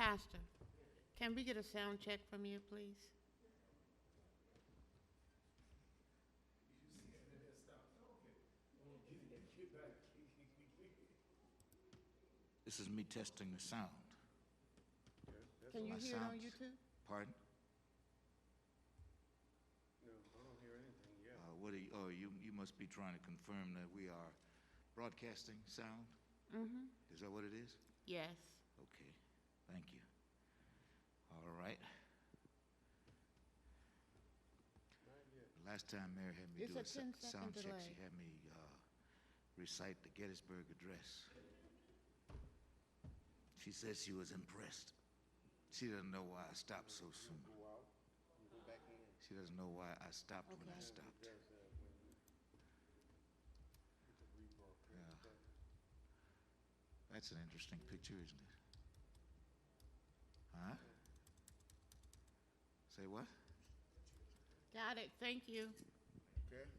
Pastor, can we get a sound check from you, please? This is me testing the sound. Can you My hear it on sounds- YouTube? Pardon? No, I don't hear anything yet. What are you, oh, you must be trying to confirm that we are broadcasting sound? Mm-hmm. Is that what it is? Yes. Okay, thank you. All right. Not yet. The last time Mary had me It's do a a 10-second sound check, delay. she had me recite the Gettysburg Address. She says she was impressed. She doesn't know why I stopped so soon. Go out and go back in. She doesn't know why I stopped when I Okay. stopped. Does that when you get the rebroadcast. Yeah. That's an interesting picture, isn't it? Huh? Say what? Got it. Thank you. Okay.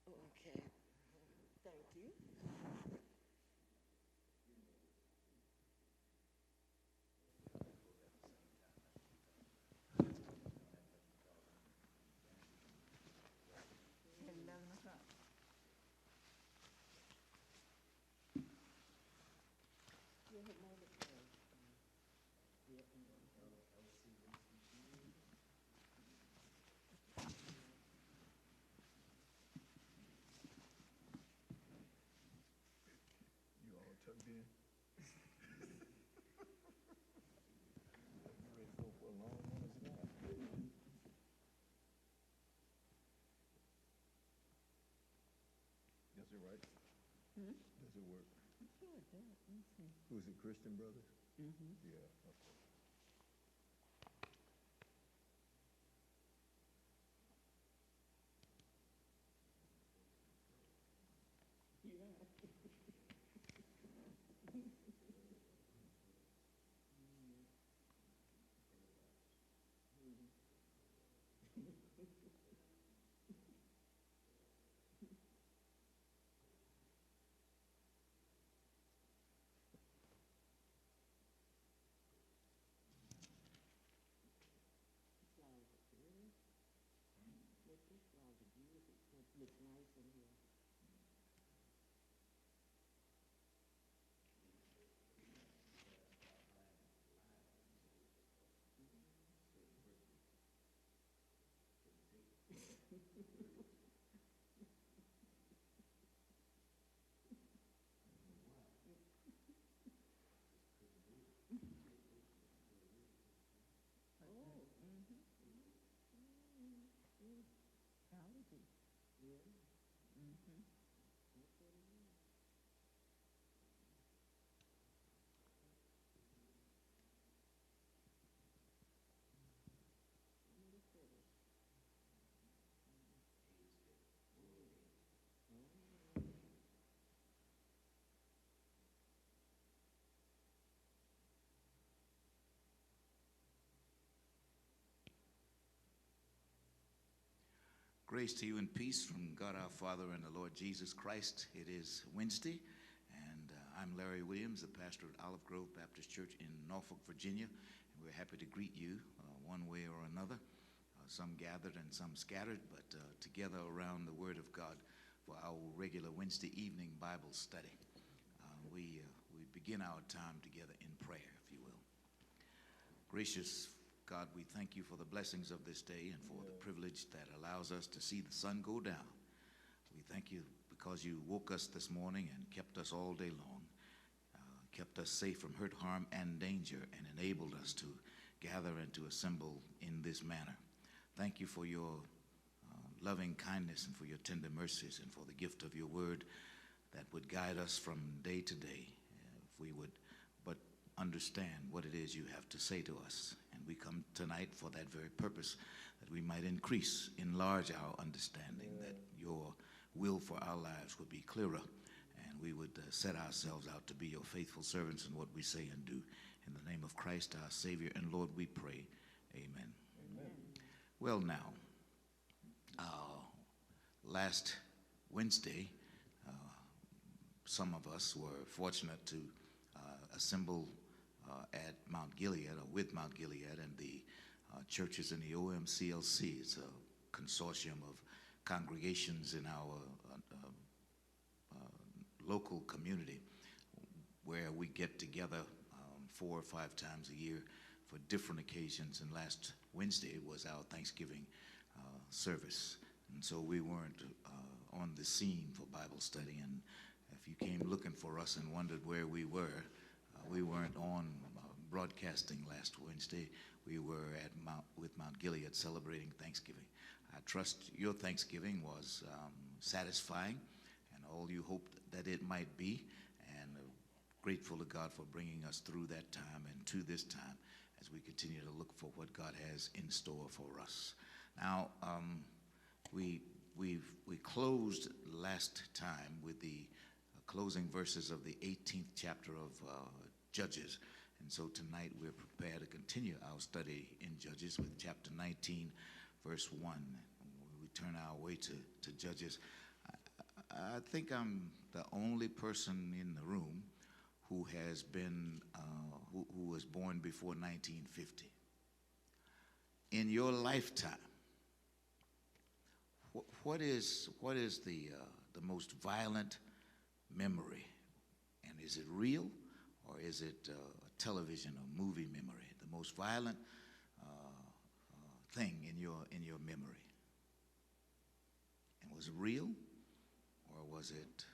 Okay, thank you. You all tucked in? You ready to go for a long one as well? Does it right? Does it work? Who's it, Christian Brothers? Mm-hmm. Yeah, okay. Grace to you and peace from God our Father and the Lord Jesus Christ. It is Wednesday, and I'm Larry Williams, the pastor at Olive Grove Baptist Church in Norfolk, Virginia. And we're happy to greet you one way or another, some gathered and some scattered, but together around the Word of God for our regular Wednesday evening Bible study. We begin our time together in prayer, if you will. Gracious God, we thank you for the blessings of this day and for the privilege that allows us to see the sun go down. We thank you because you woke us this morning and kept us all day long, kept us safe from hurt, harm, and danger, and enabled us to gather and to assemble in this manner. Thank you for your loving kindness and for your tender mercies and for the gift of your word that would guide us from day to day, if we would but understand what it is you have to say to us. And we come tonight for that very purpose, that we might increase, enlarge our understanding, that your will for our lives would be clearer, and we would set ourselves out to be your faithful servants in what we say and do. In the name of Christ, our Savior and Lord, we pray. Amen. Amen. Well, now, last Wednesday, some of us were fortunate to assemble at Mount Gilead, or with Mount Gilead, and the churches in the OMCLC. It's a consortium of congregations in our local community where we get together 4 or 5 times a year for different occasions. And last Wednesday was our Thanksgiving service. And so we weren't on the scene for Bible study. And if you came looking for us and wondered where we weren't on broadcasting last Wednesday. We were with Mount Gilead celebrating Thanksgiving. I trust your Thanksgiving was satisfying, and all you hoped that it might be, and grateful to God for bringing us through that time and to this time as we continue to look for what God has in store for us. Now, we closed last time with the closing verses of the 18th chapter of Judges. And so tonight we're prepared to continue our study in Judges with chapter 19, verse 1. We turn our way to Judges. I think I'm the only person in the room who has been, who was born before 1950. In your lifetime, what is the most violent memory? And is it real, or is it a television or movie memory? The most violent thing in your memory. And was it real, or was it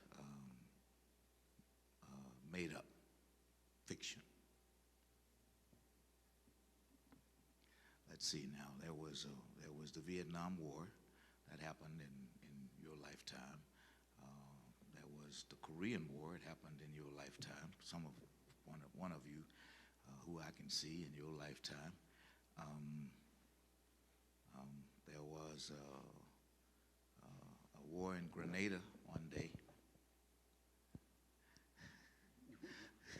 made up fiction? Let's see now. There was the Vietnam War that happened in your lifetime. There was the Korean War. It happened in your lifetime. One of you who I can see in your lifetime. There was a war in Grenada one day.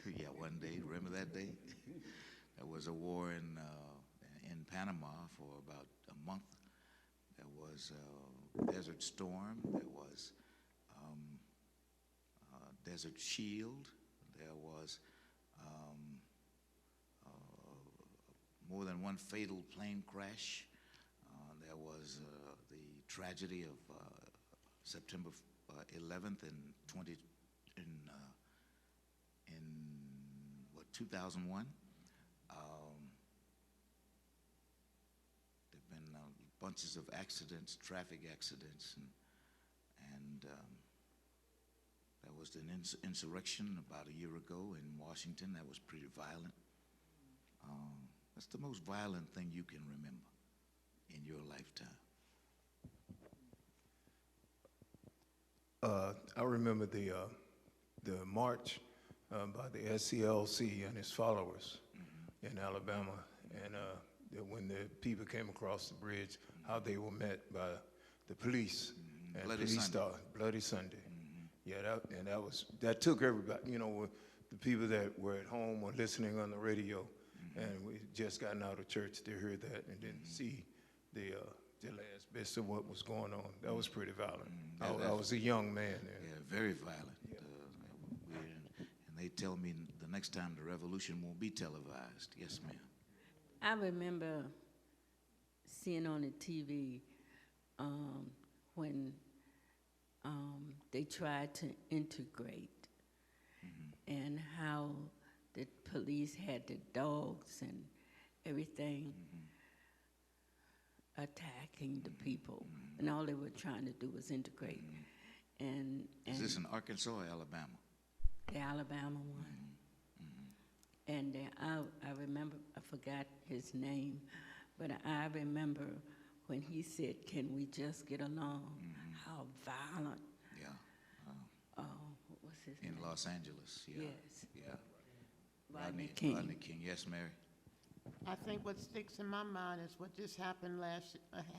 Yeah, one day. Remember that day? There was a war in Panama for about a month. There was Desert Storm. There was Desert Shield. There was more than one fatal plane crash. There was the tragedy of September 11th in 2001. There've been bunches of accidents, traffic accidents, and there was an insurrection about a year ago in Washington that was pretty violent. That's the most violent thing you can remember in your lifetime. I remember the march by the SCLC and its followers in Alabama, and when the people came across the bridge, how they were met by the police and Bloody police Sunday. Bloody Sunday. Yeah, that took everybody. You know, the people that were at home or listening on the radio, and we just gotten out of church to hear that and then see the last bits of what was going on. That was pretty violent. I was a young man then. Yeah, very violent. And they tell me the next time the revolution won't be televised. Yes, ma'am. I remember seeing on the TV when they tried to integrate and how the police had the dogs and everything attacking the people, and all they were trying to do was integrate. And Is this in Arkansas or Alabama? the Alabama one. And I remember, I forgot his name, but I remember when he said, "Can we just get along?" How violent. Yeah. What was his name? In Los Angeles. Yeah. Yes. Yeah. Rodney King. Rodney King. Yes, Mary. I think what sticks in my mind is what just happened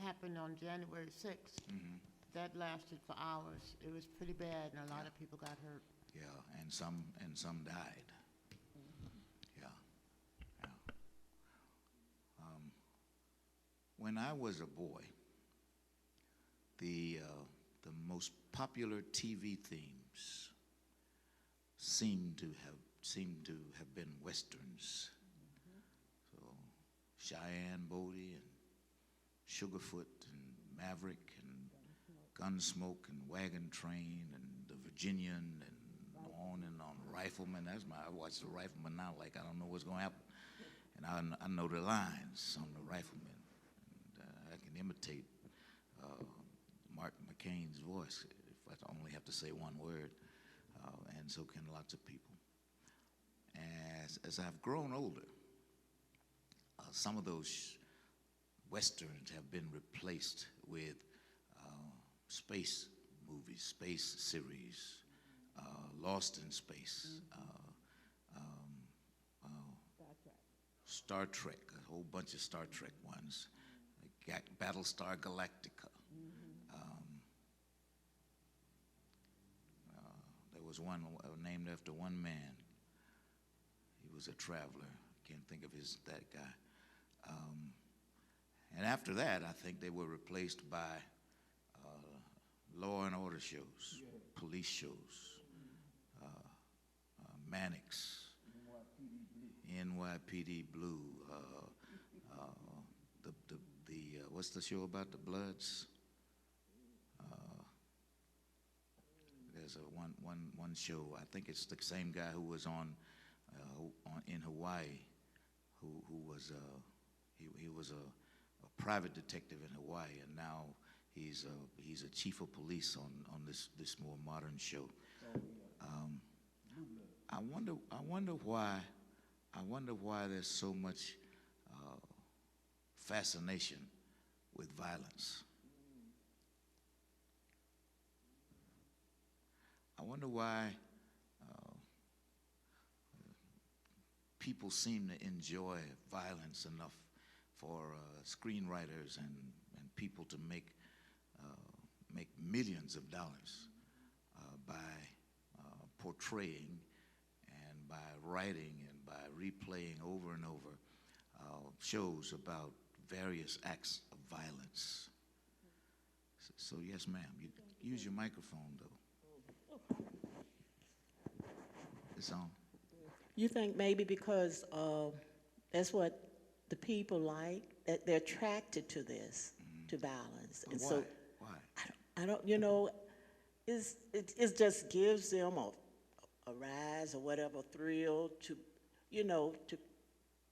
happened on January 6th. That lasted for hours. It was pretty bad, and a lot of people got hurt. Yeah, and some died. Yeah. Yeah. When I was a boy, the most popular TV themes seem to have been westerns. So Cheyenne Bodie and Sugarfoot and Maverick and Gunsmoke and Wagon Train and the Virginian and on, Rifleman. I watch the Rifleman now like I don't know what's going to happen. And I know the lines on the Rifleman. And I can imitate Mark McCain's voice if I only have to say one word. And so can lots of people. As I've grown older, some of those westerns have been replaced with space movies, space series, Lost in Space, Star Trek, a whole bunch of Star Trek ones, Battlestar Galactica. There was one named after one man. He was a traveler. Can't think of that guy. And after that, I think they were replaced by law and order shows, police shows, Mannix, NYPD Blue, what's the show about the Bloods? There's one show. I think it's the same guy who was on in Hawaii, who was he was a private detective in Hawaii, and now he's a chief of police on this more modern show. I wonder why there's so much fascination with violence. I wonder why people seem to enjoy violence enough for screenwriters and people to make millions of dollars by portraying and by writing and by replaying over and over shows about various acts of violence. So yes, ma'am, you use your microphone though. It's on. You think maybe because that's what the people like, that they're attracted to this, to violence. But and why? so Why? I don't, it just gives them a rise or whatever, thrill to,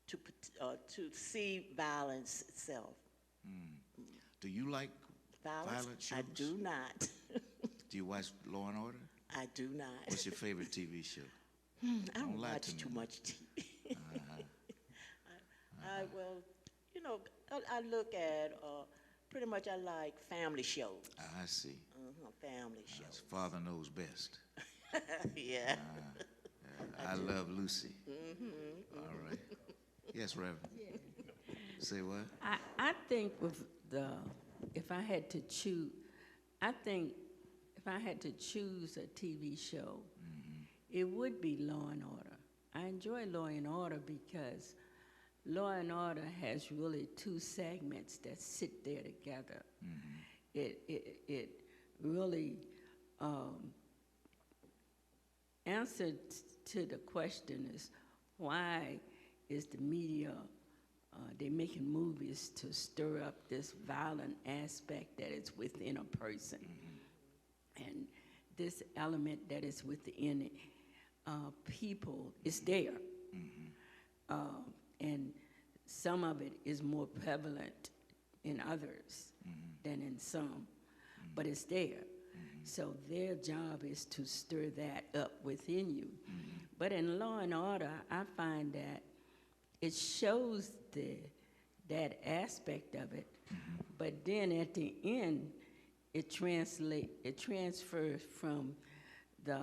to see violence itself. Do you like Violence? violent shows? I do not. Do you watch Law and Order? I do not. What's your favorite TV show? I Don't don't lie watch to too me. much TV. I look at Pretty much I like family shows. I see. Family His shows. father knows best. Yeah. I love Lucy. All right. Yes, Reverend. Say what? I think with if I had to choose, I think if I had to choose a TV show, it would be Law and Order. I enjoy Law and Order because Law and Order has really two segments that sit there together. It really answered to the question is why is the media they're making movies to stir up this violent aspect that is within a person, and this element that is within people is there, and some of it is more prevalent in others than in some, but it's there. So their job is to stir that up within you. But in Law and Order, I find that it shows that aspect of it, but then at the end, it transfers from the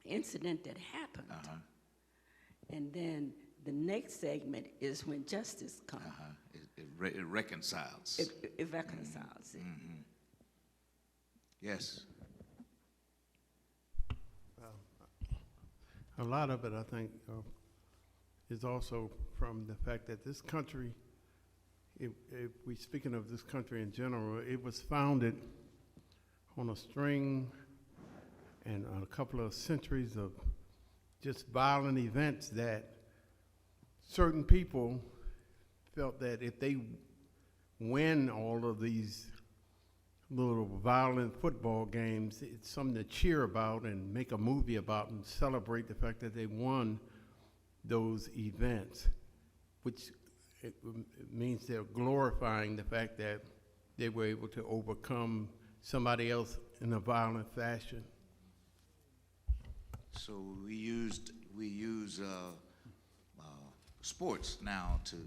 incident that happened, and then the next segment is when justice comes. It reconciles. It reconciles it. Yes. A lot of it, I think, is also from the fact that this country, if we speaking of this country in general, it was founded on a string and a couple of centuries of just violent events that certain people felt that if they win all of these little violent football games, it's something to cheer about and make a movie about and celebrate the fact that they won those events, which it means they're glorifying the fact that they were able to overcome somebody else in a violent fashion. So we use sports now to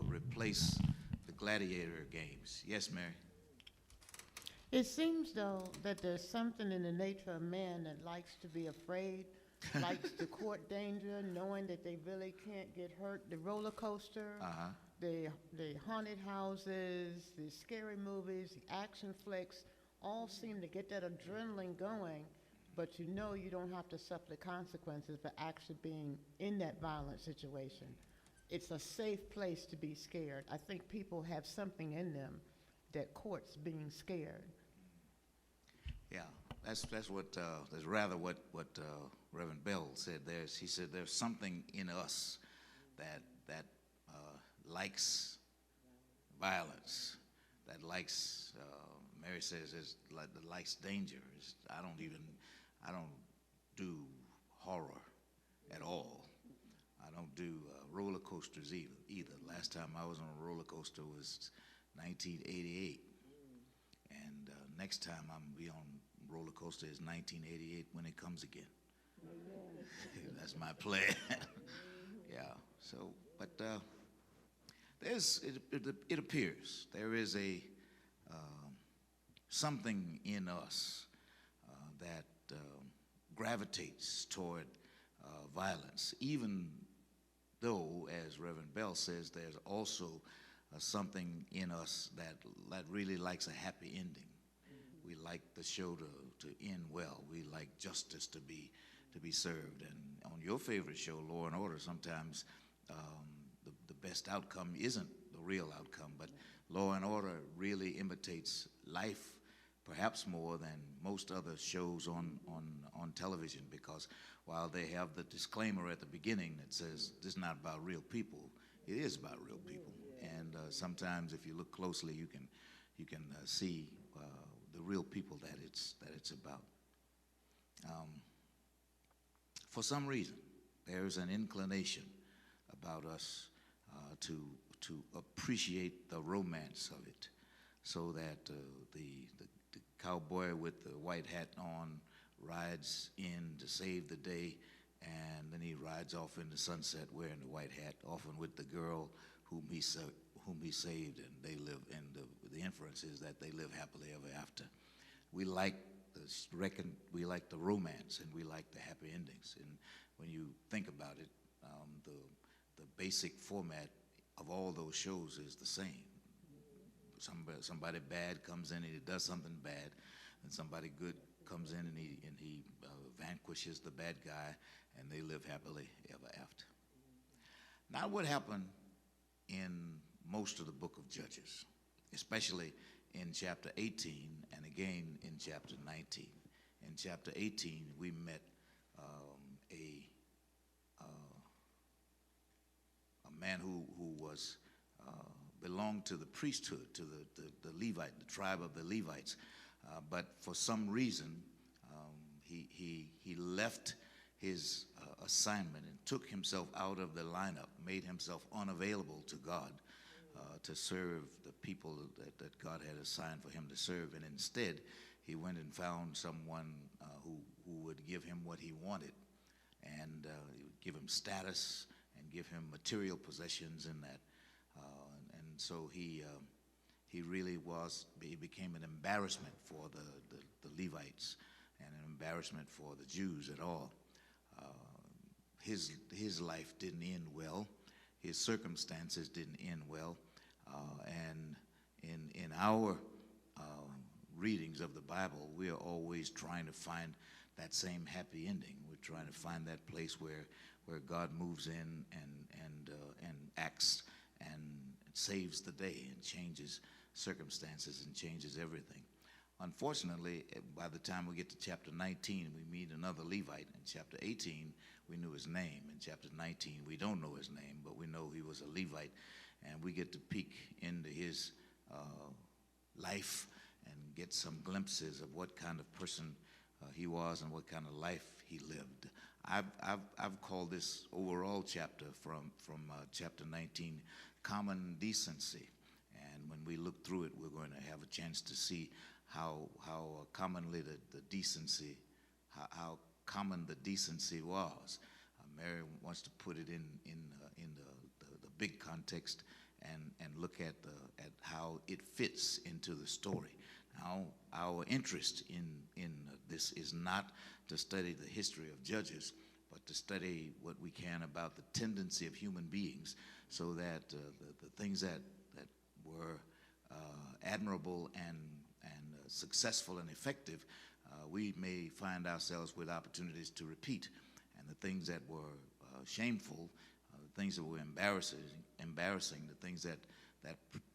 replace the gladiator games. Yes, Mary. It seems, though, that there's something in the nature of man that likes to be afraid, likes to court danger, knowing that they really can't get hurt. The roller coaster, the haunted houses, the scary movies, the action flicks, all seem to get that adrenaline going, but you know you don't have to suffer the consequences for actually being in that violent situation. It's a safe place to be scared. I think people have something in them that courts being scared. Yeah, that's rather what Reverend Bell said. He said there's something in us that likes violence, that likes. Mary says that likes danger. I don't do horror at all. I don't do roller coasters either. Last time I was on a roller coaster was 1988. And next time I'm going to be on roller coaster is 1988 when it comes again. That's my plan. Yeah. So, but it appears there is a something in us that gravitates toward violence, even though, as Reverend Bell says, there's also something in us that really likes a happy ending. We like the show to end well. We like justice to be served. And on your favorite show, Law and Order, sometimes the best outcome isn't the real outcome, but Law and Order really imitates life perhaps more than most other shows on television, because while they have the disclaimer at the beginning that says this is not about real people, it is about real people. And sometimes if you look closely, you can see the real people that it's about. For some reason, there's an inclination about us to appreciate the romance of it, so that the cowboy with the white hat on rides in to save the day, and then he rides off in the sunset wearing the white hat, often with the girl whom whom he saved, and they live, and the inference is that they live happily ever after. We like we like the romance, and we like the happy endings. And when you think about it, the basic format of all those shows is the same. Somebody bad comes in and he does something bad, and somebody good comes in and he vanquishes the bad guy, and they live happily ever after. Now, what happened in most of the book of Judges, especially in chapter 18 and again in chapter 19. In chapter 18, we met a man who was belonged to the priesthood, to the Levite, the tribe of the Levites, but for some reason he left his assignment and took himself out of the lineup, made himself unavailable to God to serve the people that God had assigned for him to serve. And instead, he went and found someone who would give him what he wanted, and give him status and give him material possessions in that. And so he really became an embarrassment for the Levites and an embarrassment for the Jews at all. His life didn't end well. His circumstances didn't end well. And in our readings of the Bible, we are always trying to find that same happy ending. We're trying to find that place where God moves in and acts and saves the day and changes circumstances and changes everything. Unfortunately, by the time we get to chapter 19, we meet another Levite. In chapter 18, we knew his name. In chapter 19, we don't know his name, but we know he was a Levite, and we get to peek into his life and get some glimpses of what kind of person he was and what kind of life he lived. I've called this overall chapter from chapter 19 Common Decency, and when we look through it, we're going to have a chance to see how commonly the decency, how common the decency was. Mary wants to put it in the big context and look at how it fits into the story. Now, our interest in this is not to study the history of Judges, but to study what we can about the tendency of human beings, so that the things that were admirable and successfful and effective, we may find ourselves with opportunities to repeat. And the things that were shameful, the things that were embarrassing, the things that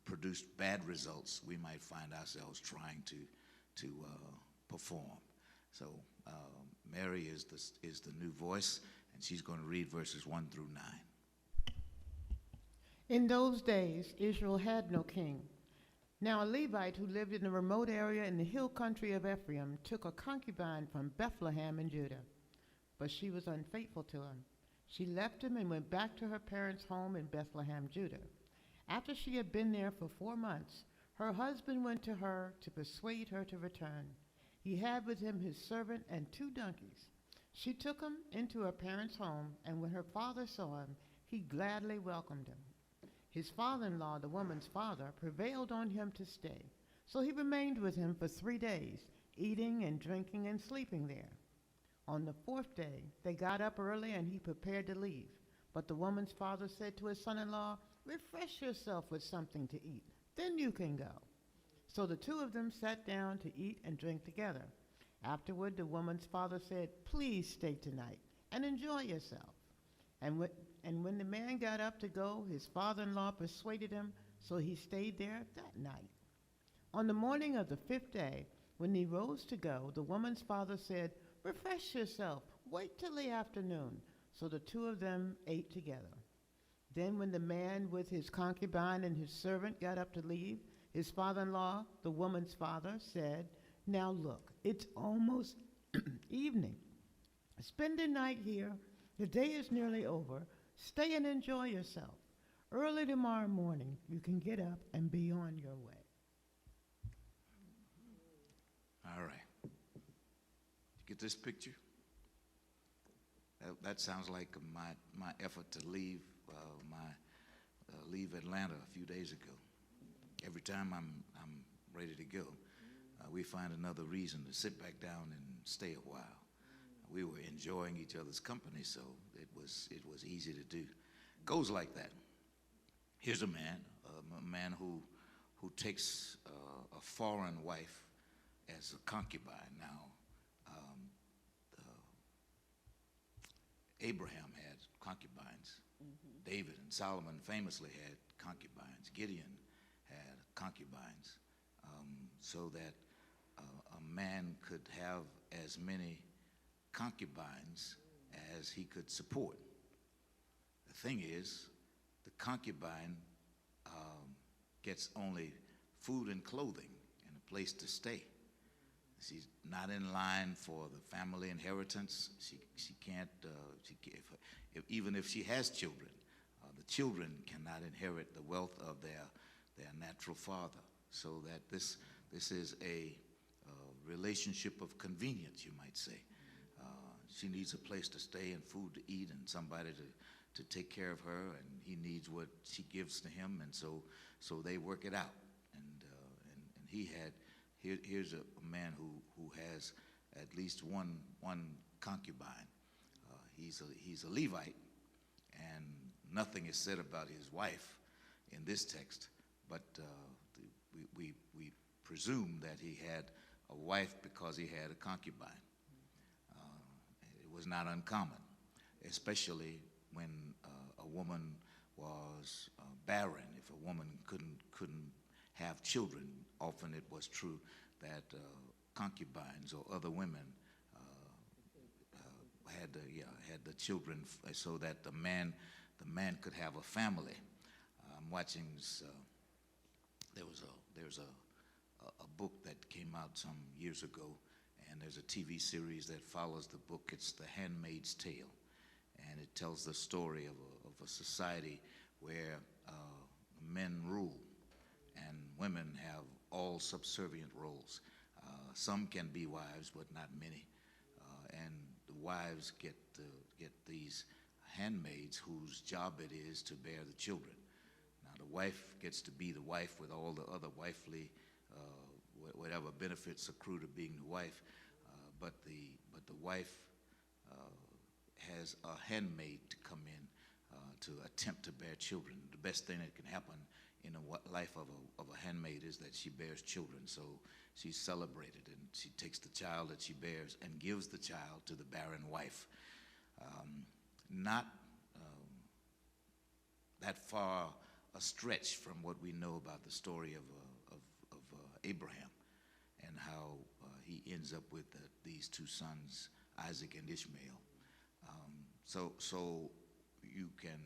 produced bad results, we might find ourselves trying to perform. So Mary is the new voice, and she's going to read verses 1 through 9. In those days, Israel had no king. Now a Levite who lived in a remote area in the hill country of Ephraim took a concubine from Bethlehem in Judah, but she was unfaithful to him. She left him and went back to her parents' home in Bethlehem, Judah. After she had been there for 4 months, her husband went to her to persuade her to return. He had with him his servant and 2 donkeys. She took him into her parents' home, and when her father saw him, he gladly welcomed him. His father-in-law, the woman's father, prevailed on him to stay. So he remained with him for 3 days, eating and drinking and sleeping there. On the 4th day, they got up early and he prepared to leave. But the woman's father said to his son-in-law, "Refresh yourself with something to eat, then you can go." So the 2 of them sat down to eat and drink together. Afterward, the woman's father said, "Please stay tonight and enjoy yourself." And when the man got up to go, his father-in-law persuaded him, so he stayed there that night. On the morning of the 5th day, when he rose to go, the woman's father said, "Refresh yourself, wait till the afternoon." So the 2 of them ate together. Then when the man with his concubine and his servant got up to leave, his father-in-law, the woman's father, said, "Now look, it's almost evening. Spend the night here. The day is nearly over. Stay and enjoy yourself. Early tomorrow morning, you can get up and be on your way." All right. You get this picture? That sounds like my effort to leave leave Atlanta a few days ago. Every time I'm ready to go, we find another reason to sit back down and stay a while. We were enjoying each other's company, so it was easy to do. Goes like that. Here's a man who takes a foreign wife as a concubine. Now, Abraham had concubines. David and Solomon famously had concubines. Gideon had concubines, so that a man could have as many concubines as he could support. The thing is, the concubine gets only food and clothing and a place to stay. She's not in line for the family inheritance. She can't, even if she has children, the children cannot inherit the wealth of their natural father. So that this is a relationship of convenience, you might say. She needs a place to stay and food to eat and somebody to take care of her, and he needs what she gives to him, and so they work it out. And he had. Here's a man who has at least one concubine. He's a Levite, and nothing is said about his wife in this text, but we presume that he had a wife because he had a concubine. It was not uncommon, especially when a woman was barren. If a woman couldn't have children, often it was true that concubines or other women had the children, so that the man could have a family. I'm watching this. There's a book that came out some years ago, and there's a TV series that follows the book. It's The Handmaid's Tale, and it tells the story of a society where men rule and women have all subservient roles. Some can be wives, but not many. And the wives get these handmaids whose job it is to bear the children. Now the wife gets to be the wife with all the other wifely, whatever benefits accrue to being the wife. But the wife has a handmaid to come in to attempt to bear children. The best thing that can happen in the life of a handmaid is that she bears children. So she's celebrated, and she takes the child that she bears and gives the child to the barren wife. Not that far a stretch from what we know about the story of Abraham and how he ends up with these two sons, Isaac and Ishmael. So you can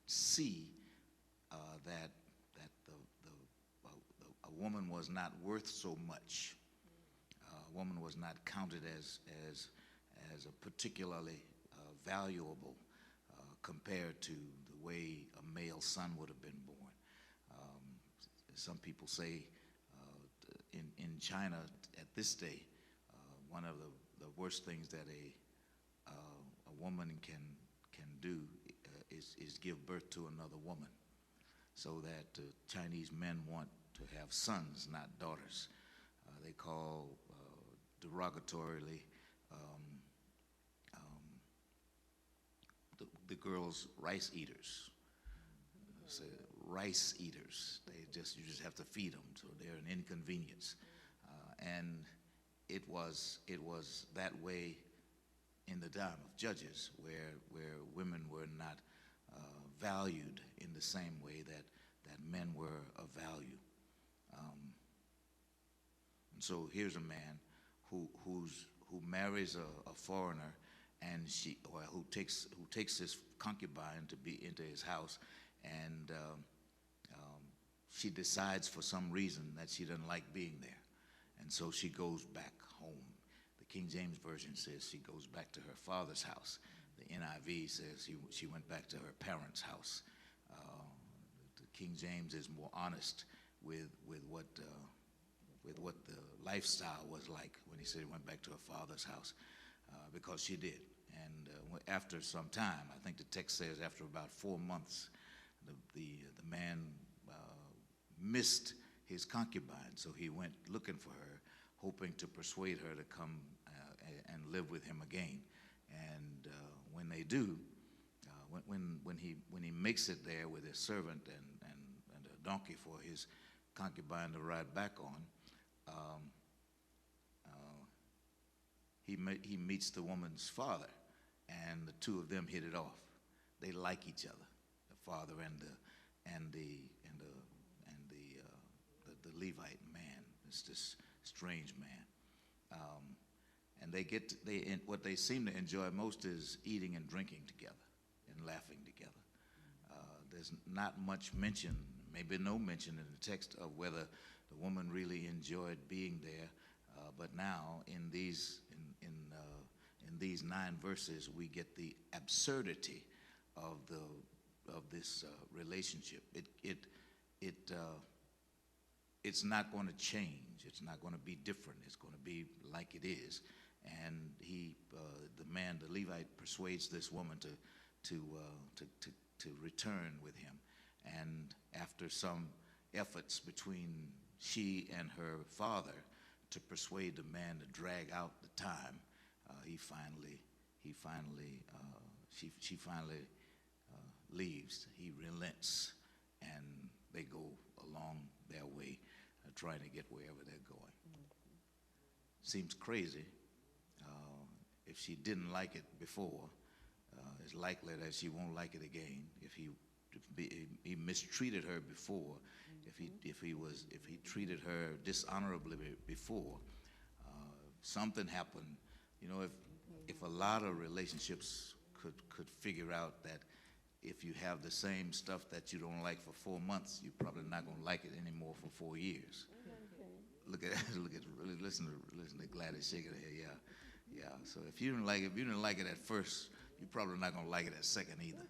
see that a woman was not worth so much. A woman was not counted as a particularly valuable compared to the way a male son would have been born. Some people say in China at this day, one of the worst things that a woman can do is give birth to another woman, so that Chinese men want to have sons, not daughters. They call derogatorily the girls rice eaters. So rice eaters. You just have to feed them, so they're an inconvenience. And it was that way in the time of Judges, where women were not valued in the same way that men were of value. And so here's a man who marries a foreigner, and who takes his concubine to be into his house, and she decides for some reason that she doesn't like being there, and so she goes back home. The King James Version says she goes back to her father's house. The NIV says she went back to her parents' house. The King James is more honest with what the lifestyle was like when he said he went back to her father's house, because she did. And after some time, I think the text says after about 4 months, the man missed his concubine, so he went looking for her, hoping to persuade her to come and live with him again. And when they do, when he makes it there with his servant and a donkey for his concubine to ride back on, he meets the woman's father, and the two of them hit it off. They like each other, the father and the Levite man. It's this strange man, and what they seem to enjoy most is eating and drinking together and laughing together. There's not much mention, maybe no mention in the text of whether the woman really enjoyed being there. But now in these 9 verses, we get the absurdity of this relationship. It's not going to change. It's not going to be different. It's going to be like it is. And the Levite, persuades this woman to return with him. And after some efforts between she and her father to persuade the man to drag out the time, she finally leaves. He relents, and they go along their way, trying to get wherever they're going. Seems crazy. If she didn't like it before, it's likely that she won't like it again. If he mistreated her before, if he treated her dishonorably before, something happened. You know, if a lot of relationships could figure out that if you have the same stuff that you don't like for 4 months, you're probably not going to like it anymore for 4 years. Listen to Gladys shaking her head. Yeah. So if you didn't like it at first, you're probably not going to like it at second either.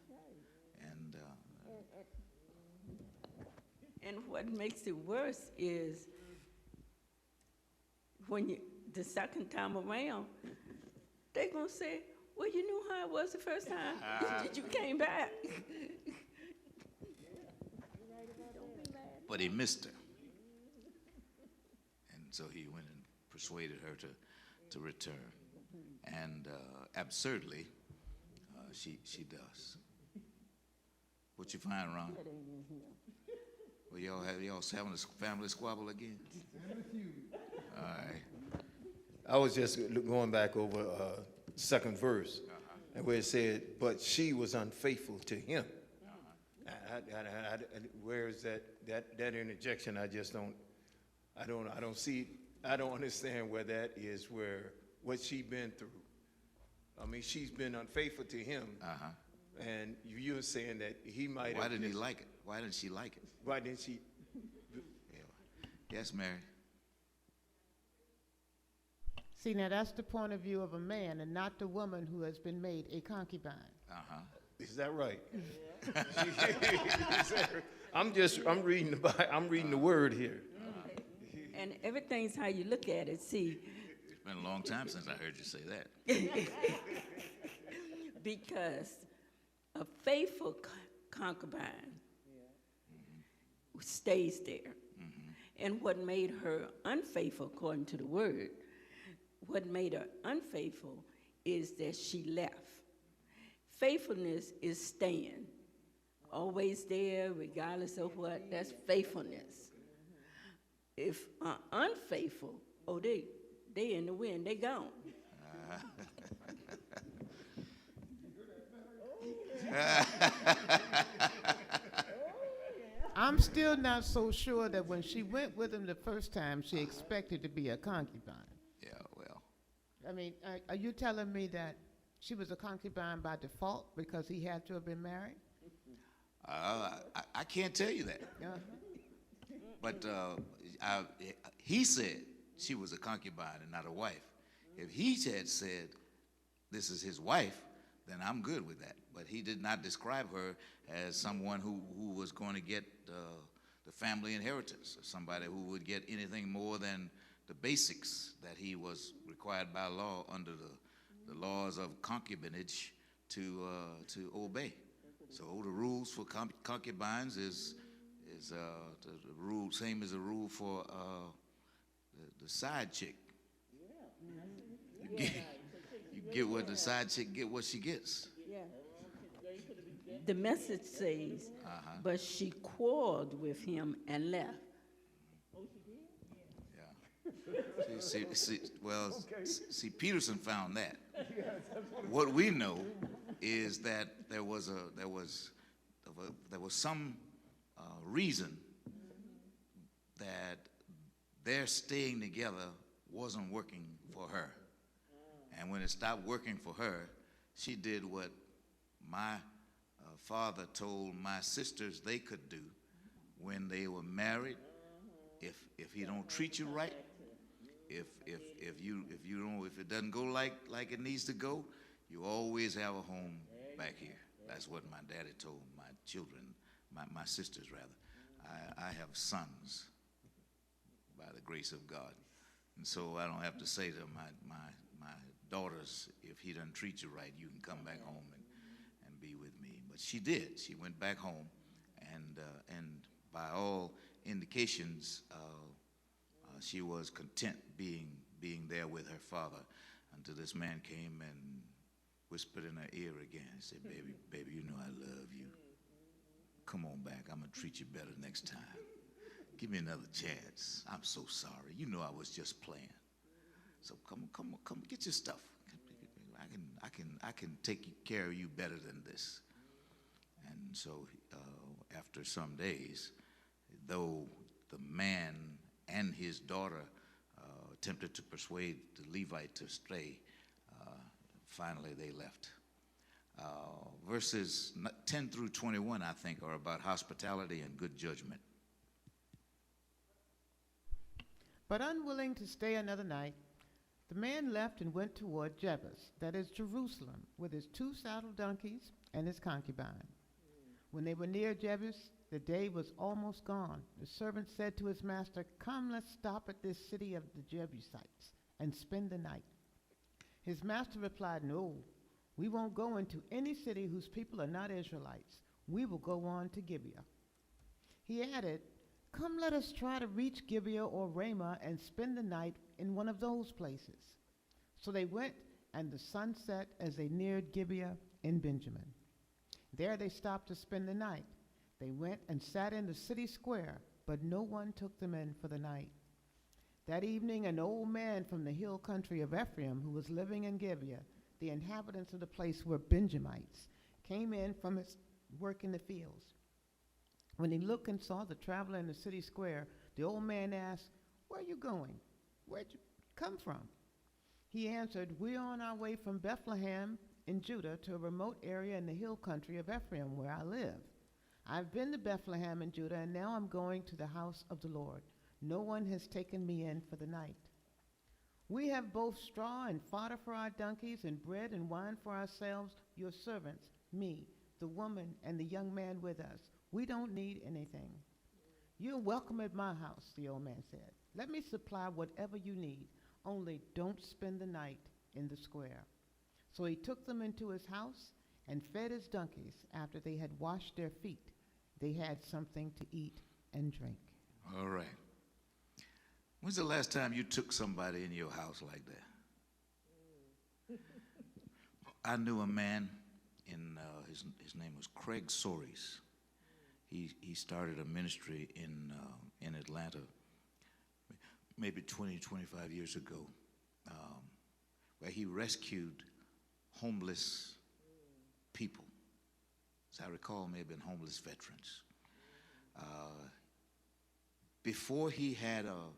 And what makes it worse is when the second time around, they're going to say, well, you knew how it was the first time. You came back. But he missed her. And so he went and persuaded her to return. And absurdly, she does. What you find, Ron? Well, y'all having a family squabble again? All right. I was just going back over second verse, and where it said, but she was unfaithful to him. Where is that interjection? I don't see, I don't understand where that is, what she been through. I mean, she's been unfaithful to him, and you're saying that he might have. Why didn't he like it? Why didn't she like it? Why didn't she? Yes, Mary. See, now that's the point of view of a man and not the woman who has been made a concubine. Is that right? I'm reading the word here. And everything's how you look at it. See, it's been a long time since I heard you say that. Because a faithful concubine stays there. And what made her unfaithful, according to the word, what made her unfaithful is that she left. Faithfulness is staying, always there, regardless of what. That's faithfulness. If unfaithful, they in the wind, they gone. I'm still not so sure that when she went with him the first time, she expected to be a concubine. Yeah, well. I mean, are you telling me that she was a concubine by default because he had to have been married? I can't tell you that. But he said she was a concubine and not a wife. If he had said this is his wife, then I'm good with that. But he did not describe her as someone who was going to get the family inheritance, or somebody who would get anything more than the basics that he was required by law under the laws of concubinage to obey. So the rules for concubines is the rule same as the rule for the side chick. You get what the side chick get, what she gets. The message says, but she quarreled with him and left. See, Peterson found that. What we know is that there was some reason that their staying together wasn't working for her, and when it stopped working for her, she did what my father told my sisters they could do when they were married. If he don't treat you right, if it doesn't go like it needs to go, you always have a home back here. That's what my daddy told my children, my sisters rather. I have sons by the grace of God, and so I don't have to say to my daughters, if he doesn't treat you right, you can come back home and be with me. But she did. She went back home, and by all indications, she was content being there with her father until this man came and whispered in her ear again and said, baby, you know I love you. Come on back. I'm going to treat you better next time. Give me another chance. I'm so sorry. You know I was just playing. So come, get your stuff. I can take care of you better than this. And so after some days, though the man and his daughter attempted to persuade the Levite to stay, finally they left. Verses 10 through 21, I think, are about hospitality and good judgment. But unwilling to stay another night, the man left and went toward Jebus, that is Jerusalem, with his 2 saddled donkeys and his concubine. When they were near Jebus, the day was almost gone. The servant said to his master, "Come, let's stop at this city of the Jebusites and spend the night." His master replied, "No, we won't go into any city whose people are not Israelites. We will go on to Gibeah." He added, "Come, let us try to reach Gibeah or Ramah and spend the night in one of those places." So they went, and the sun set as they neared Gibeah in Benjamin. There they stopped to spend the night. They went and sat in the city square, but no one took them in for the night. That evening, an old man from the hill country of Ephraim, who was living in Gibeah, the inhabitants of the place were Benjamites, came in from his work in the fields. When he looked and saw the traveler in the city square, the old man asked, "Where are you going? Where'd you come from?" He answered, "We're on our way from Bethlehem in Judah to a remote area in the hill country of Ephraim where I live. I've been to Bethlehem in Judah, and now I'm going to the house of the Lord. No one has taken me in for the night. We have both straw and fodder for our donkeys, and bread and wine for ourselves, your servants, me, the woman, and the young man with us. We don't need anything." "You're welcome at my house," the old man said. "Let me supply whatever you need, only don't spend the night in the square." So he took them into his house and fed his donkeys. After they had washed their feet, they had something to eat and drink. All right. When's the last time you took somebody in your house like that? I knew a man his name was Craig Sories. He started a ministry in Atlanta maybe 20, 25 years ago, where he rescued homeless people. As I recall, may have been homeless veterans. Before he had a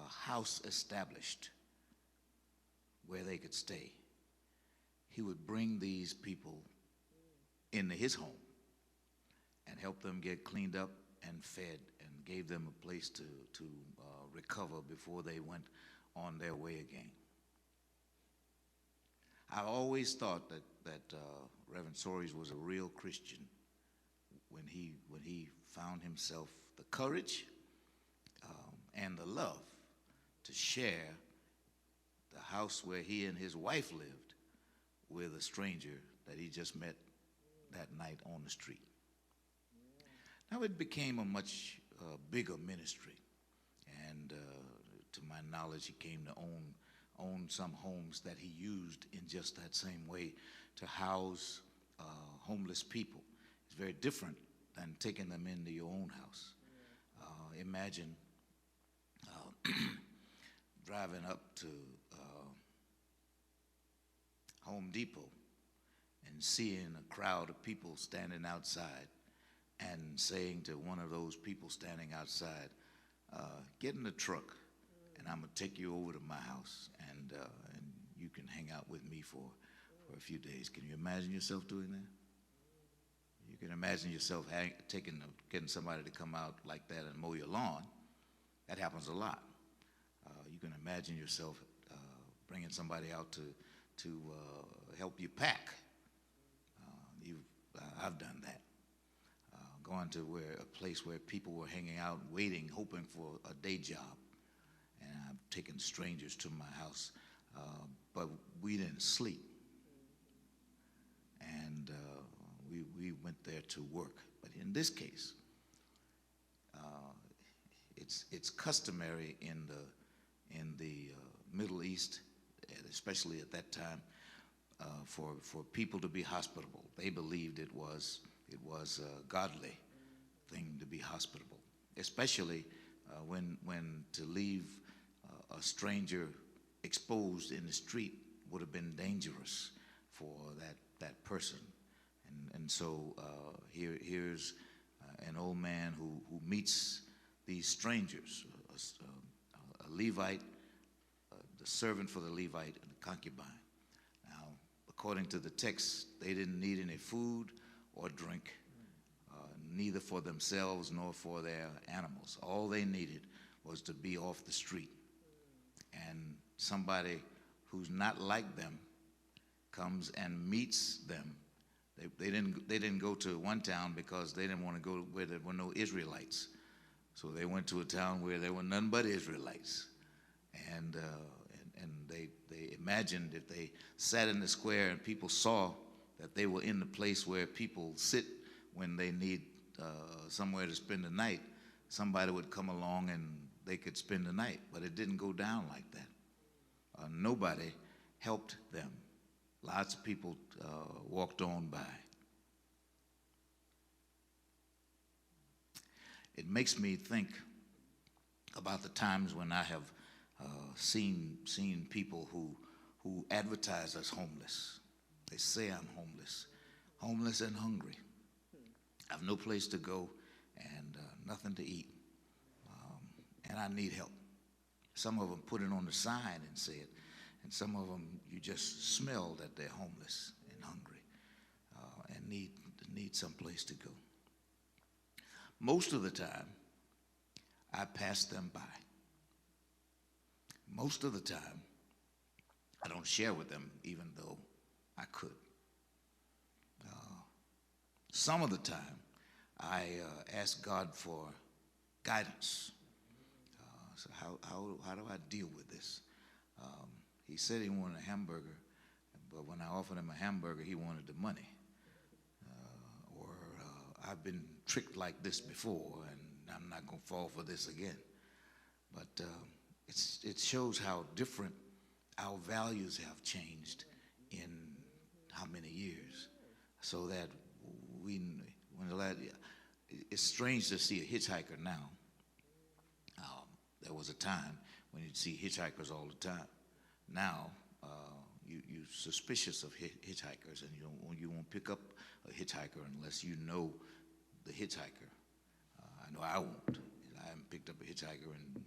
house established where they could stay, he would bring these people into his home and help them get cleaned up and fed, and gave them a place to recover before they went on their way again. I always thought that Reverend Sories was a real Christian when he found himself the courage and the love to share the house where he and his wife lived with a stranger that he just met that night on the street. Now it became a much bigger ministry, and to my knowledge, he came to own some homes that he used in just that same way to house homeless people. It's very different than taking them into your own house. Imagine driving up to Home Depot and seeing a crowd of people standing outside and saying to one of those people standing outside, get in the truck and I'm going to take you over to my house and you can hang out with me for a few days. Can you imagine yourself doing that? You can imagine yourself getting somebody to come out like that and mow your lawn. That happens a lot. You can imagine yourself bringing somebody out to help you pack. I've done that. Going to a place where people were hanging out, waiting, hoping for a day job. And I've taken strangers to my house, but we didn't sleep. And we went there to work. But in this case, it's customary in the Middle East, especially at that time, for people to be hospitable. They believed it was a godly thing to be hospitable, especially when to leave a stranger exposed in the street would have been dangerous for that person. And so here's an old man who meets these strangers, a Levite, the servant for the Levite, and a concubine. Now, according to the text, they didn't need any food or drink, neither for themselves nor for their animals. All they needed was to be off the street. And somebody who's not like them comes and meets them. They didn't go to one town because they didn't want to go where there were no Israelites. So they went to a town where there were none but Israelites. And they imagined if they sat in the square and people saw that they were in the place where people sit when they need somewhere to spend the night, somebody would come along and they could spend the night. But it didn't go down like that. Nobody helped them. Lots of people walked on by. It makes me think about the times when I have seen people who advertise as homeless. They say I'm homeless and hungry. I have no place to go and nothing to eat, and I need help. Some of them put it on the sign and say it, and some of them you just smell that they're homeless and hungry and need some place to go. Most of the time, I pass them by. Most of the time, I don't share with them, even though I could. Some of the time, I ask God for guidance. So how do I deal with this? He said he wanted a hamburger, but when I offered him a hamburger, he wanted the money. I've been tricked like this before, and I'm not going to fall for this again. But it shows how different our values have changed in how many years. So that it's strange to see a hitchhiker now. There was a time when you'd see hitchhikers all the time. Now, you're suspicious of hitchhikers, and you won't pick up a hitchhiker unless you know the hitchhiker. I know I won't. I haven't picked up a hitchhiker in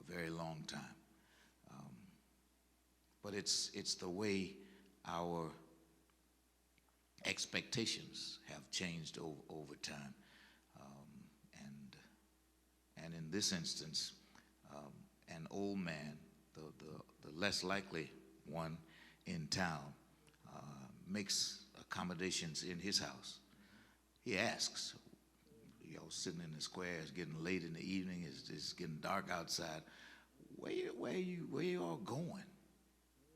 a very long time. But it's the way our expectations have changed over time. And in this instance, an old man, the less likely one in town, makes accommodations in his house. He asks, sitting in the square, it's getting late in the evening, it's getting dark outside. Where you all going?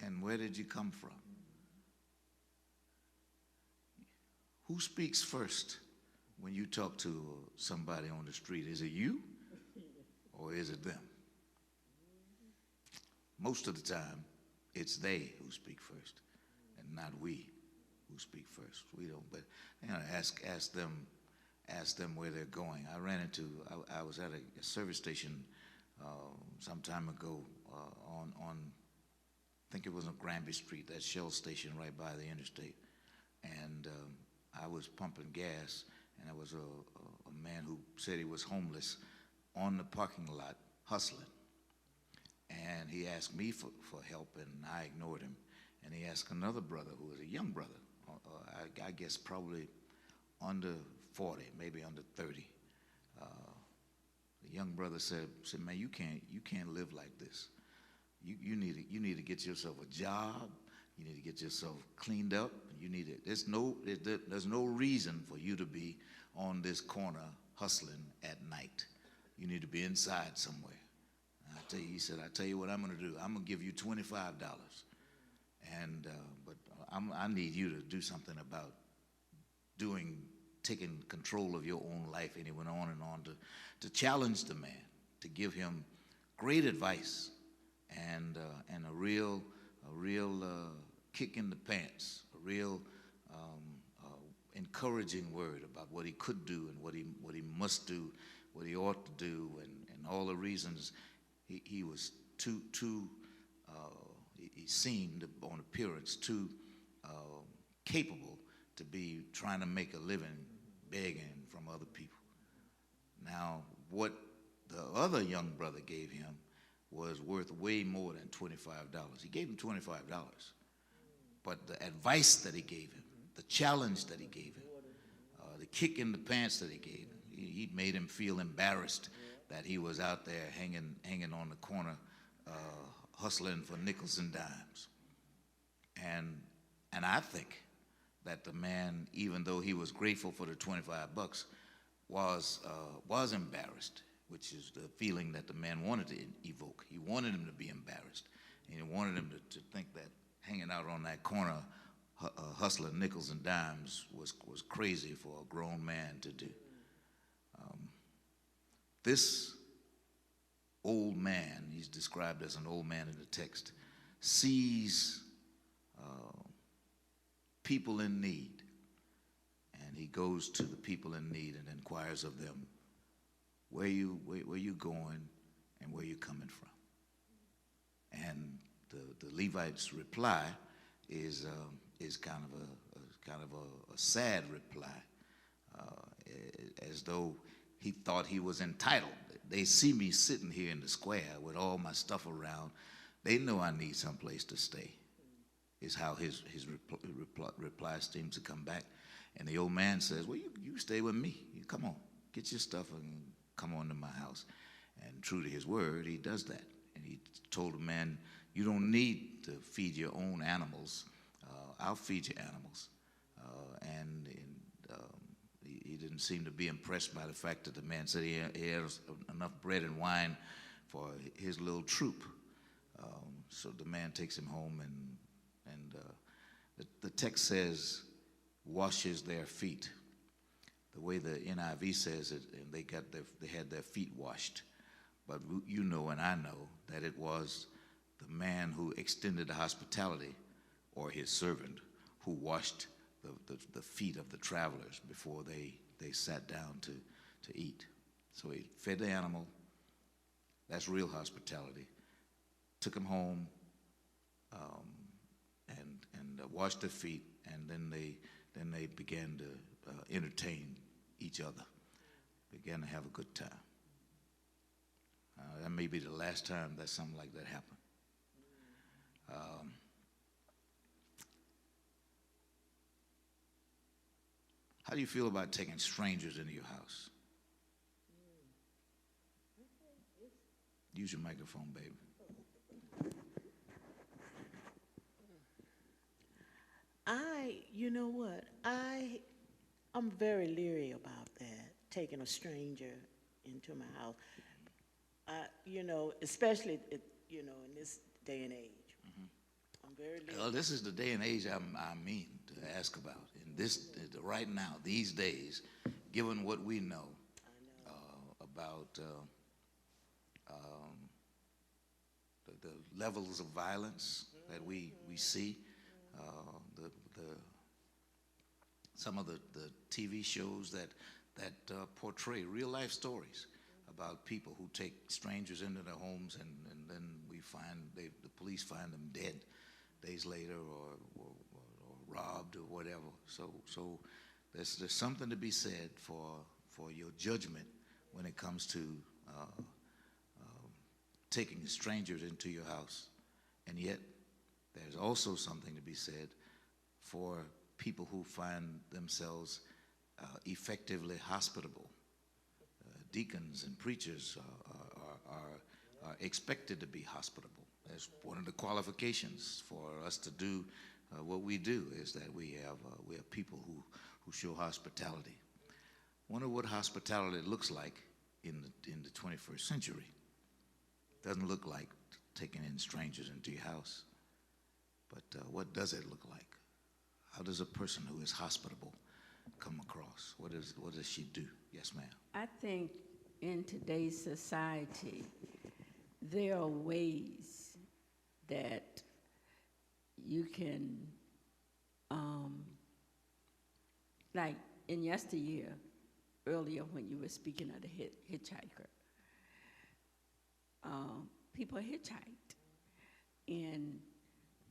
And where did you come from? Who speaks first when you talk to somebody on the street? Is it you or is it them? Most of the time, it's they who speak first and not we who speak first. We don't, but ask them where they're going. I was at a service station some time ago on I think it was on Granby Street, that Shell station right by the interstate, and I was pumping gas, and there was a man who said he was homeless on the parking lot hustling, and he asked me for help, and I ignored him, and he asked another brother who was a young brother, I guess probably under 40, maybe under 30. The young brother said, man, you can't live like this. You need to get yourself a job. You need to get yourself cleaned up. There's no reason for you to be on this corner hustling at night. You need to be inside somewhere. And he said, I tell you what I'm going to do. I'm going to give you $25, and but I need you to do something about taking control of your own life. And he went on and on to challenge the man, to give him great advice and a real kick in the pants, a real encouraging word about what he could do and what he must do, what he ought to do, and all the reasons. He was he seemed on appearance too capable to be trying to make a living begging from other people. Now, what the other young brother gave him was worth way more than $25. He gave him $25, but the advice that he gave him, the challenge that he gave him, the kick in the pants that he gave him, he made him feel embarrassed that he was out there hanging on the corner, hustling for nickels and dimes. And I think that the man, even though he was grateful for the $25, was embarrassed, which is the feeling that the man wanted to evoke. He wanted him to be embarrassed, and he wanted him to think that hanging out on that corner, hustling nickels and dimes was crazy for a grown man to do. This old man, he's described as an old man in the text, sees people in need, and he goes to the people in need and inquires of them, where you going and where you coming from? And the Levite's reply is kind of a sad reply, as though he thought he was entitled. They see me sitting here in the square with all my stuff around. They know I need someplace to stay, is how his reply seems to come back. And the old man says, well, you stay with me. You come on, get your stuff and come on to my house. And true to his word, he does that. And he told the man, you don't need to feed your own animals. I'll feed your animals. And he didn't seem to be impressed by the fact that the man said he had enough bread and wine for his little troop. So the man takes him home, and the text says, washes their feet. The way the NIV says it, and they had their feet washed. But you know and I know that it was the man who extended the hospitality, or his servant, who washed the feet of the travelers before they sat down to eat. So he fed the animal. That's real hospitality. Took them home and washed their feet, and then they began to entertain each other, began to have a good time. That may be the last time that something like that happened. How do you feel about taking strangers into your house? Use your microphone, baby. You know what? I'm very leery about that, taking a stranger into my house. Especially, in this day and age. I'm very Well, limited. this is the day and age I mean to ask about. In this, right now, these days, given what we know I know. about the levels of violence that we see, the some of the TV shows that portray real life stories about people who take strangers into their homes and then the police find them dead days later or robbed or whatever. So there's something to be said for your judgment when it comes to taking strangers into your house. And yet there's also something to be said for people who find themselves effectively hospitable. Deacons and preachers are expected to be hospitable. That's one of the qualifications for us to do what we do, is that we have people who show hospitality. Wonder what hospitality looks like in the 21st century. Doesn't look like taking in strangers into your house. But what does it look like? How does a person who is hospitable come across? What does she do? Yes, ma'am. I think in today's society, there are ways that you can, like in yesteryear, earlier when you were speaking of the hitchhiker, people hitchhiked,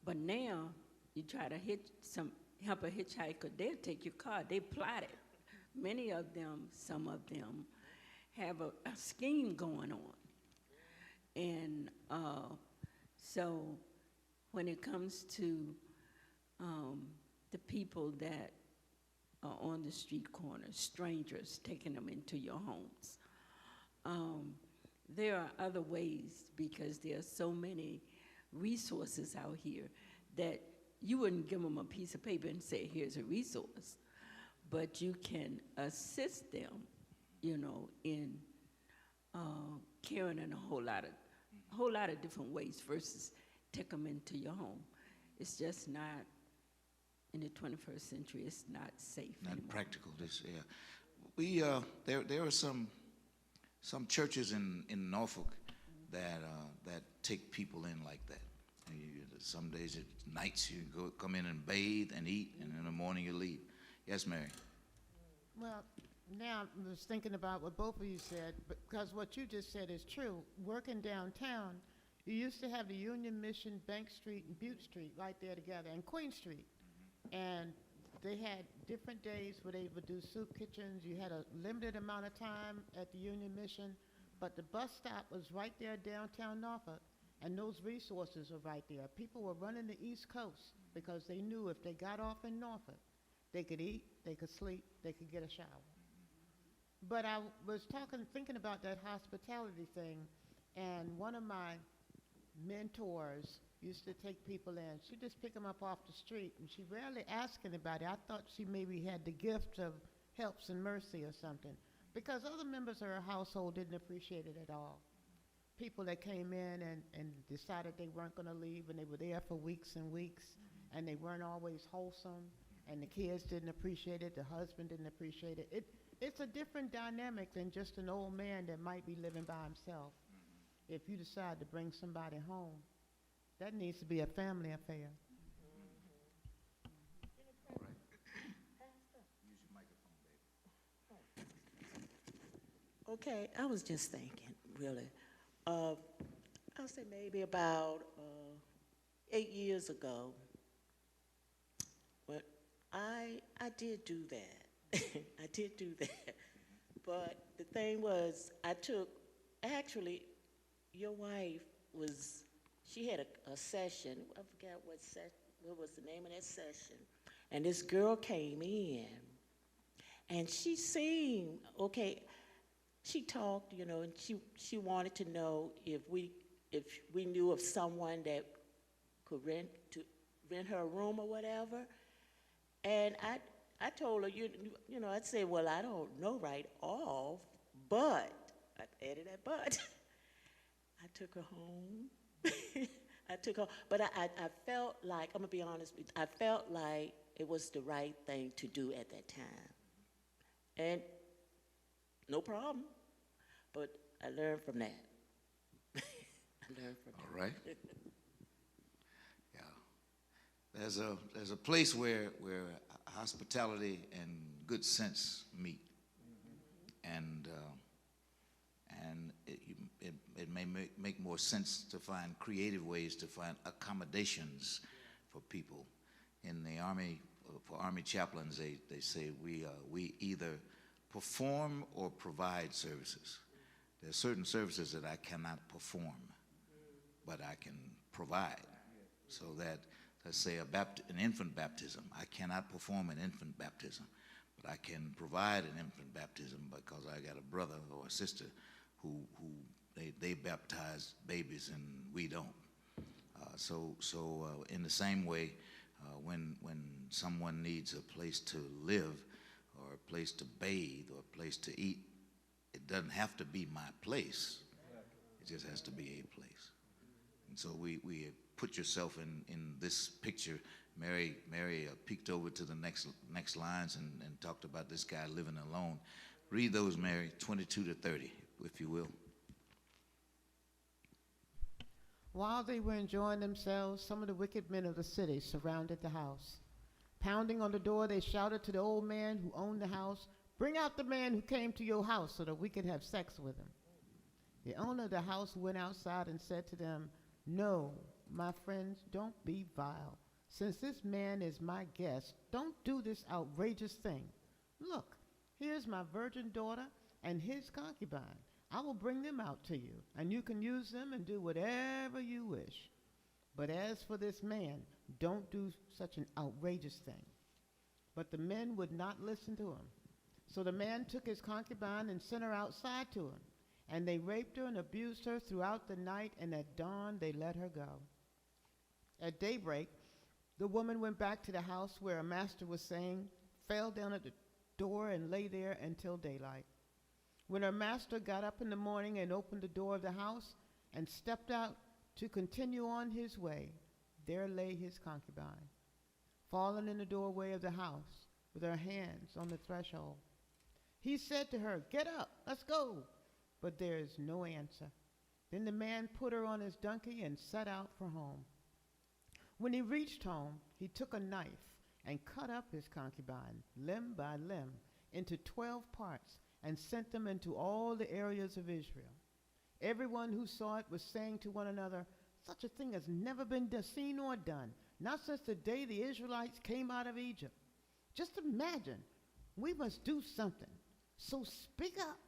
but now you try to help a hitchhiker, they'll take your car. They plot it. Many of them, some of them, have a scheme going on. And so when it comes to the people that are on the street corners, strangers taking them into your homes, there are other ways, because there are so many resources out here that you wouldn't give them a piece of paper and say, here's a resource, but you can assist them, in caring in a whole lot of different ways versus take them into your home. It's just not, in the 21st century, it's not safe Not anymore. practical. We there are some churches in Norfolk that take people in like that. Some days, nights, you come in and bathe and eat, and in the morning you leave. Yes, Mary. Well, now I was thinking about what both of you said, because what you just said is true. Working downtown, you used to have the Union Mission, Bank Street, and Butte Street right there together, and Queen Street. And they had different days where they would do soup kitchens. You had a limited amount of time at the Union Mission, but the bus stop was right there downtown Norfolk, and those resources were right there. People were running the East Coast because they knew if they got off in Norfolk, they could eat, they could sleep, they could get a shower. But I was thinking about that hospitality thing, and one of my mentors used to take people in. She'd just pick them up off the street, and she rarely asked anybody. I thought she maybe had the gift of helps and mercy or something, because other members of her household didn't appreciate it at all. People that came in and decided they weren't going to leave, and they were there for weeks and weeks, and they weren't always wholesome, and the kids didn't appreciate it, the husband didn't appreciate it. It's a different dynamic than just an old man that might be living by himself. If you decide to bring somebody home, that needs to be a family affair. Okay, I was just thinking, really. I'll say maybe about 8 years ago, but I did do that. I did do that. But the thing was, actually, your wife she had a session. I forgot what was the name of that session. And this girl came in, and she seemed, okay, she talked, and she wanted to know if we knew of someone that could rent her a room or whatever. And I told her, I'd say, well, I don't know right off, but, I added that but. I took her home. I took her, but I felt like, I'm gonna be honest with you, I felt like it was the right thing to do at that time. And no problem, but I learned from that. I learned from All right. Yeah. There's a place where hospitality and good sense meet, and it may make more sense to find creative ways to find accommodations for people. In the Army, for Army chaplains, they say we either perform or provide services. There are certain services that I cannot perform, but I can provide. So that, let's say an infant baptism, I cannot perform an infant baptism, but I can provide an infant baptism because I got a brother or a sister who they baptize babies and we don't. So in the same way, when someone needs a place to live or a place to bathe or a place to eat, it doesn't have to be my place. It just has to be a place. And so we put yourself in this picture. Mary peeked over to the next lines and talked about this guy living alone. Read those, Mary, 22 to 30, if you will. While they were enjoying themselves, some of the wicked men of the city surrounded the house. Pounding on the door, they shouted to the old man who owned the house, "Bring out the man who came to your house so that we can have sex with him." The owner of the house went outside and said to them, "No, my friends, don't be vile. Since this man is my guest, don't do this outrageous thing. Look, here's my virgin daughter and his concubine. I will bring them out to you, and you can use them and do whatever you wish. But as for this man, don't do such an outrageous thing." But the men would not listen to him. So the man took his concubine and sent her outside to him, and they raped her and abused her throughout the night, and at dawn they let her go. At daybreak, the woman went back to the house where her master was staying, fell down at the door, and lay there until daylight. When her master got up in the morning and opened the door of the house and stepped out to continue on his way, there lay his concubine, fallen in the doorway of the house with her hands on the threshold. He said to her, "Get up, let's go." But there is no answer. Then the man put her on his donkey and set out for home. When he reached home, he took a knife and cut up his concubine, limb by limb, into 12 parts and sent them into all the areas of Israel. Everyone who saw it was saying to one another, "Such a thing has never been seen or done, not since the day the Israelites came out of Egypt." Just imagine, we must do something. So speak up.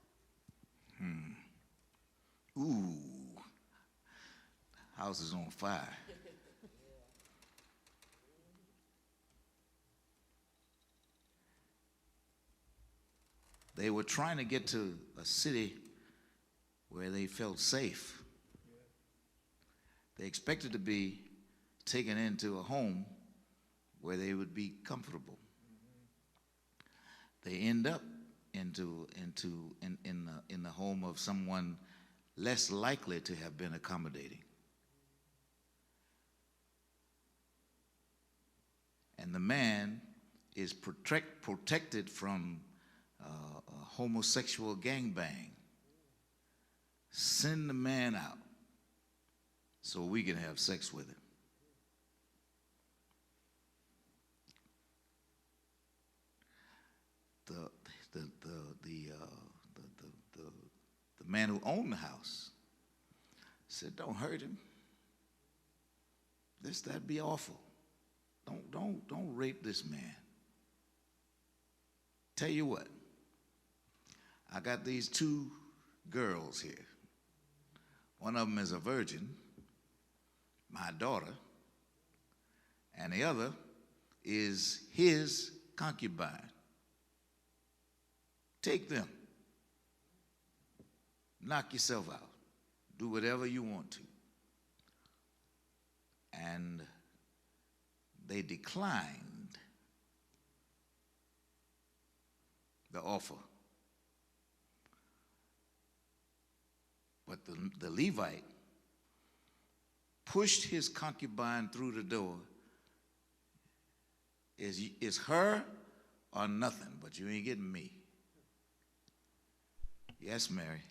Ooh, house is on fire. They were trying to get to a city where they felt safe. They expected to be taken into a home where they would be comfortable. They end up in the home of someone less likely to have been accommodating. And the man is protected from a homosexual gangbang. Send the man out so we can have sex with him. The man who owned the house said, "Don't hurt him. That'd be awful. Don't rape this man. Tell you what, I got these 2 girls here. One of them is a virgin, my daughter, and the other is his concubine. Take them. Knock yourself out. Do whatever you want to." And they declined the offer. But the Levite pushed his concubine through the door is her or nothing, but you ain't getting me. Yes, Mary.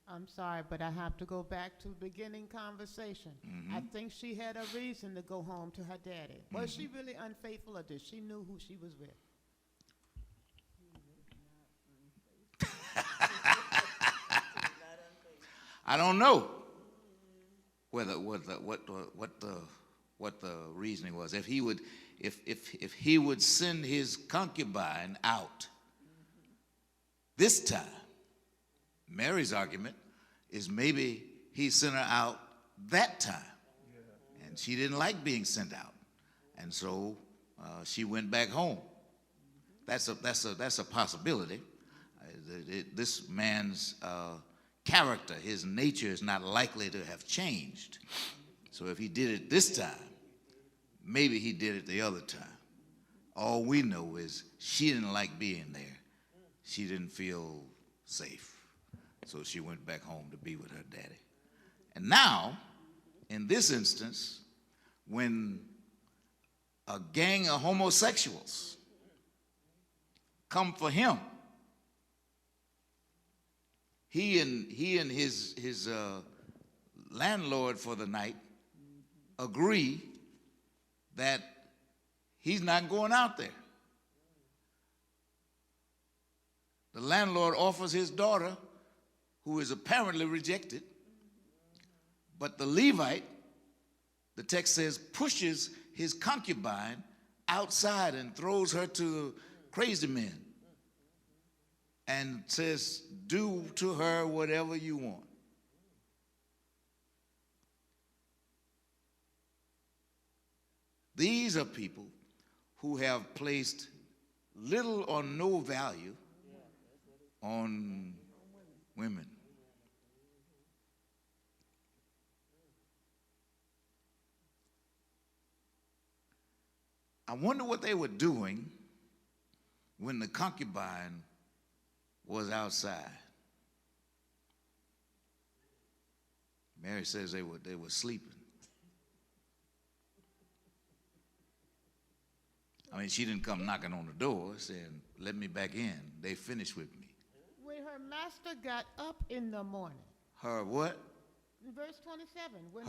I'm sorry, but I have to go back to the beginning conversation. I think she had a reason to go home to her daddy. Was she really unfaithful, or did she knew who she was with? I don't know what the reasoning was. If he would send his concubine out this time, Mary's argument is maybe he sent her out that time, and she didn't like being sent out, and so she went back home. That's a possibility. This man's character, his nature is not likely to have changed. So if he did it this time, maybe he did it the other time. All we know is she didn't like being there. She didn't feel safe. So she went back home to be with her daddy. And now, in this instance, when a gang of homosexuals come for him, he and his landlord for the night agree that he's not going out there. The landlord offers his daughter, who is apparently rejected, but the Levite, the text says, pushes his concubine outside and throws her to crazy men and says, do to her whatever you want. These are people who have placed little or no value on women. I wonder what they were doing when the concubine was outside. Mary says they were sleeping. I mean, she didn't come knocking on the door saying, let me back in. They finished with me. When her master got up in the morning. Her what? In verse 27. When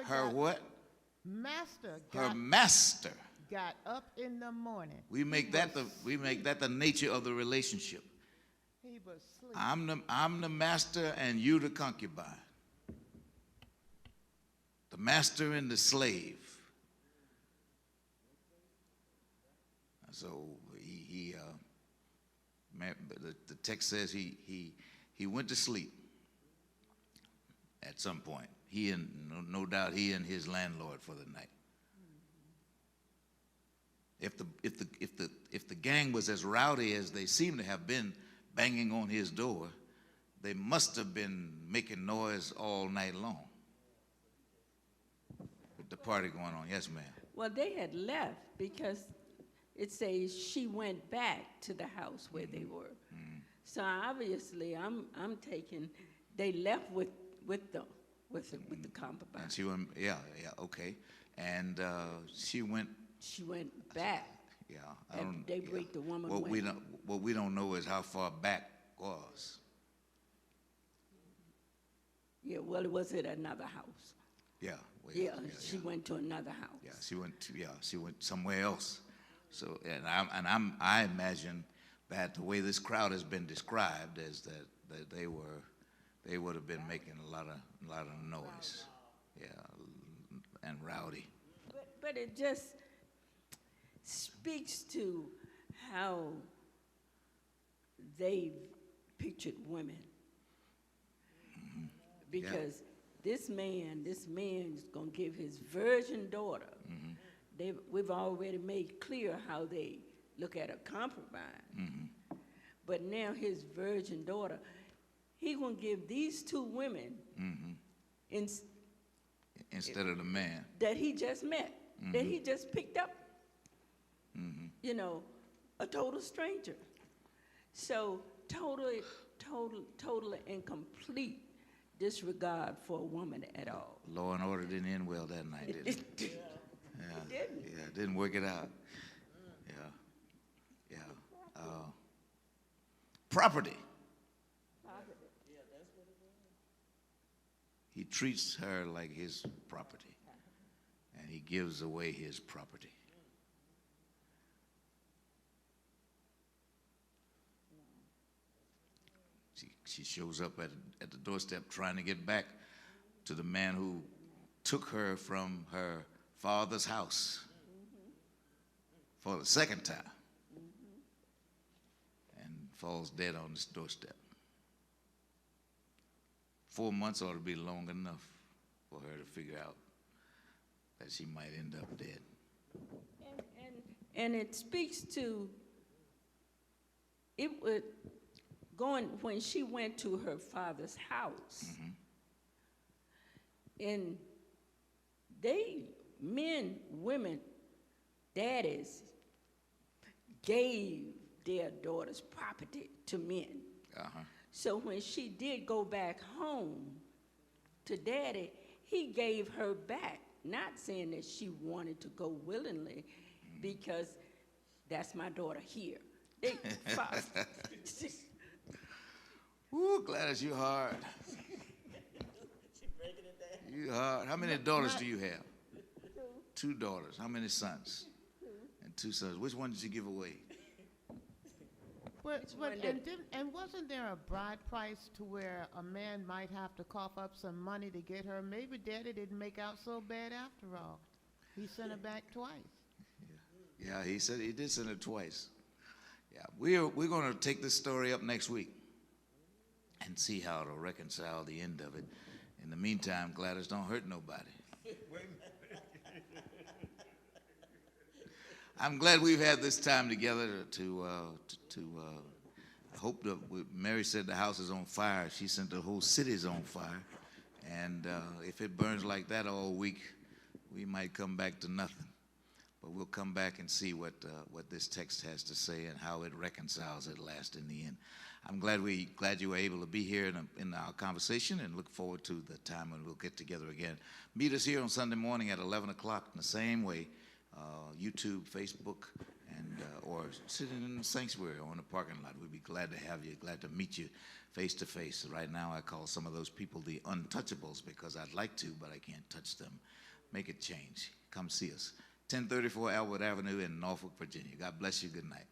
Her what? Master Her master got up in the morning. We make that the nature of the relationship. He was sleeping. I'm the master and you the concubine. The master and the slave. So the text says he went to sleep at some point. No doubt he and his landlord for the night. If the gang was as rowdy as they seem to have been banging on his door, they must have been making noise all night long with the party going on. Yes, ma'am. Well, they had left because it says she went back to the house where they were. So obviously, I'm taking they left with the concubine. And she went, okay, and she went. She went back. Yeah, After daybreak, the woman went. What we don't know is how far back was. Yeah, well, it was at another house. Yeah. She went to another house. Yeah, she went somewhere else. So, I imagine that the way this crowd has been described is that they would have been making a lot of noise, and rowdy. But it just speaks to how they've pictured women. Because this man is going to give his virgin daughter. We've already made clear how they look at a concubine. But now his virgin daughter, he going to give these two women instead of the man that he just met, that he just picked up. You know, a total stranger. So total and complete disregard for a woman at all. Law and order didn't end well that night, did it? Yeah, didn't. yeah, it didn't work it out. Yeah, yeah. Property. He treats her like his property, and he gives away his property. She shows up at the doorstep trying to get back to the man who took her from her father's house for the second time, and falls dead on his doorstep. 4 months ought to be long enough for her to figure out that she might end up dead. And it speaks to it would going when she went to her father's house. And men, women, daddies gave their daughters property to men. So when she did go back home to daddy, he gave her back, not saying that she wanted to go willingly, because that's my daughter here. Ooh, Gladys, you hard. You hard. How many daughters do you have? 2 daughters. How many sons? 2. And 2 sons. Which one did you give away? And wasn't there a bride price to where a man might have to cough up some money to get her? Maybe Daddy didn't make out so bad after all. He sent her back twice. Yeah, he said he did send her twice. Yeah, we're going to take this story up next week and see how to reconcile the end of it. In the meantime, Gladys, don't hurt nobody. I'm glad we've had this time together to I hope that Mary said the house is on fire. She sent the whole city's on fire. And if it burns like that all week, we might come back to nothing. But we'll come back and see what this text has to say and how it reconciles at last in the end. I'm glad you were able to be here in our conversation, and look forward to the time when we'll get together again. Meet us here on Sunday morning at 11 o'clock in the same way, YouTube, Facebook, and or sitting in the sanctuary or in the parking lot. We'd be glad to have you, glad to meet you face to face. Right now I call some of those people the untouchables because I'd like to, but I can't touch them. Make it change. Come see us. 1034 Albert Avenue in Norfolk, Virginia. God bless you. Good night.